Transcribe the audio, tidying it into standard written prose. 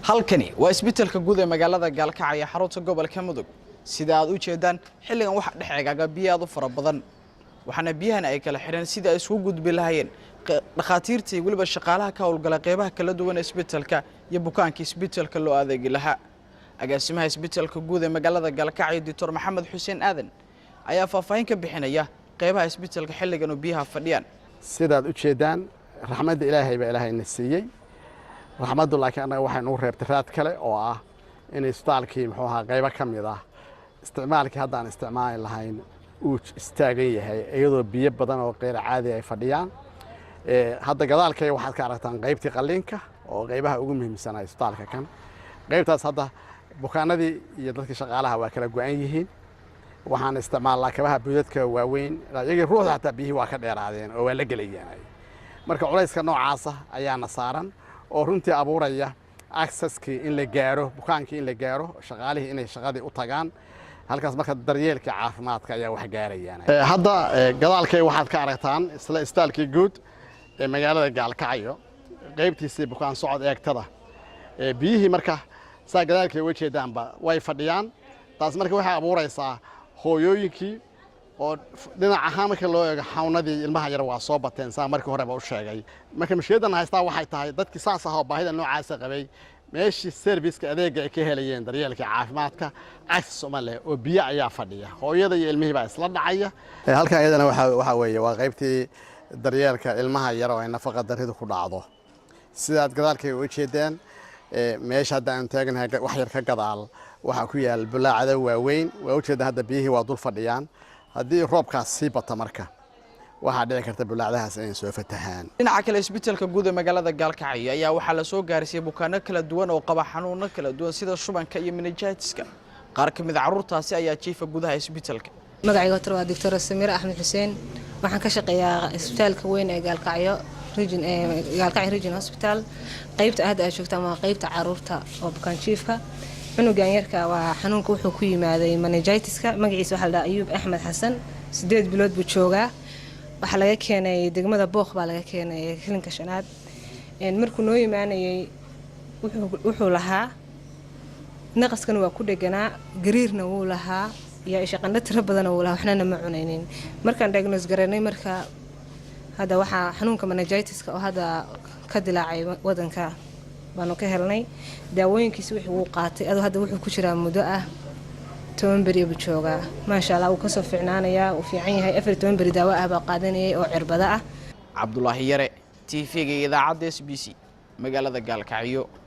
halkani waa isbitaalka guud ee magaalada Gaalkacyo xarunta gobolka Mudug sida aad u jeedaan xilligan waxa dhexeegaga biyo aad u fara badan waxana biyahan ay kala xireen sida ay isku gudbi lahaayeen dhaqaatiirtii waliba shaqaalaha ka howlgala qeybaha kala duwan ee isbitaalka iyo bukaanka isbitaalka loo adeegi lahaa agaasimaha isbitaalka guud ee magaalada Gaalkacyo Dr. Maxamed Xuseen Aadan ayaa faahfaahin ka bixinaya qeybaha isbitaalka xilligan biyaha fadhiyaan sida aad u jeedaan raxmadda Ilaahay baa Ilaahayna siiyay raxmaddu laakiin anaga waxaynu reebtay raad kale oo ah in isbitaalkii muxuu ahaa qaybo ka mid ah isticmaalkii hadda aan isticmaali lahayn uu istaagan yahay iyadoo biyo badan oo qeyr caadi ay fadhiyaan hadda gadaalkay waxaad ka aragtaan qaybtii qalliinka oo qaybaha ugu muhiimsan ah isbitaalka kan qaybtaas hadda bukaanadii iyo dadkii shaqaalaha waa kala go'an yihiin waxaan isticmaalnaa kabaha budadka waaweyn iyaga ruuxda xataa biyihii waa ka dheeraadeen oo waa la gelayaan marka culayska noocaasa ayaana saaran oo runtii abuuraya accesskii in la gaaro bukaankii in la gaaro shaqaalihii inay shaqadii u tagaan halkaas marka daryeelka caafimaadka ayaa wax gaarayaan hadda gadaalkay waxaad ka aragtaan isla isbitaalkii guud ee magaalada Gaalkacyo qaybtiisii bukaan socod eegtada biyihii marka saa gadaalkay wajeedaanba way fadhiyaan taas marka waxa abuuraysaa hooyooyinkii oo dhinac ahaan marka loo eego xawnadii ilmaha yar waa soo bateen saa markii horeba u sheegay marka mushkiladan haystaa waxay tahay dadkii saas ah oo baahida noocaas qabay meeshii serviceka adeega ay ka helayeen daryeelka caafimaadka access uma leh oo biyo ayaa fadhiya hooyada iyo ilmihii baa isla dhacaya halka iyadana waxa weeye waa qaybtii daryeelka ilmaha yar oo ay nafaqa darridu ku dhacdo sidaad gadaalkay u jeedeen meesha hadda aan taagnahay wax yar ka gadaal waxa ku yaal bulaacada waaweyn waa u jeedaan hadda biyihii waa dul fadhiyaan haddii roobkaas sii bata marka waxaa dhici karta bulaacadahaas inay soo fatahaan dhinaca kale isbitaalka guud ee magaalada Gaalkacyo ayaa waxaa la soo gaarsiiyay bukaanno kala duwan oo qaba xanuuno kala duwan sida shubanka iyo meningitis-ka qaar ka mid ah carruurtaasi ayaa jiifa gudaha isbitaalka magacayga waa Dr. Samir Axmed Xuseen waxaan ka shaqeeyaa isbitaalka weyn ee Gaalkacyo Region Hospital qaybta aad ay joogtaa waa qaybta carruurta oo bukaan jiifka cunugan yarka waa xanuunka wuxuu ku yimaaday meningitis-ka magaciisa waxa la Ayuub Axmed Xasan 8 bilood buu joogaa waxa laga keenay degmada Booq baa laga keenay kilinka shanaad markuu noo yimaanayay wuxuu lahaa naqaskan waa ku dhaganaa gariirna wuu lahaa iyo shaqana tiro badan oo lahaa waxna ma cunaynin markaan diagnose gareynay marka hada waxa xanuunka meningitis-ka oo hada ka dilaacay wadanka baanu ka helnay daawooyinkiisa wixii uu qaatay hadda wuxuu ku jiraa muddo ah 10 bari buu joogaa ma sha Allah uu ka soo fiicnaanaya uu fiican yahay 14 bari daawo ah baa qaadanayay oo cirbada ah Cabdullaahi Yare TV-ga idaacadda SBC magaalada Gaalkacyo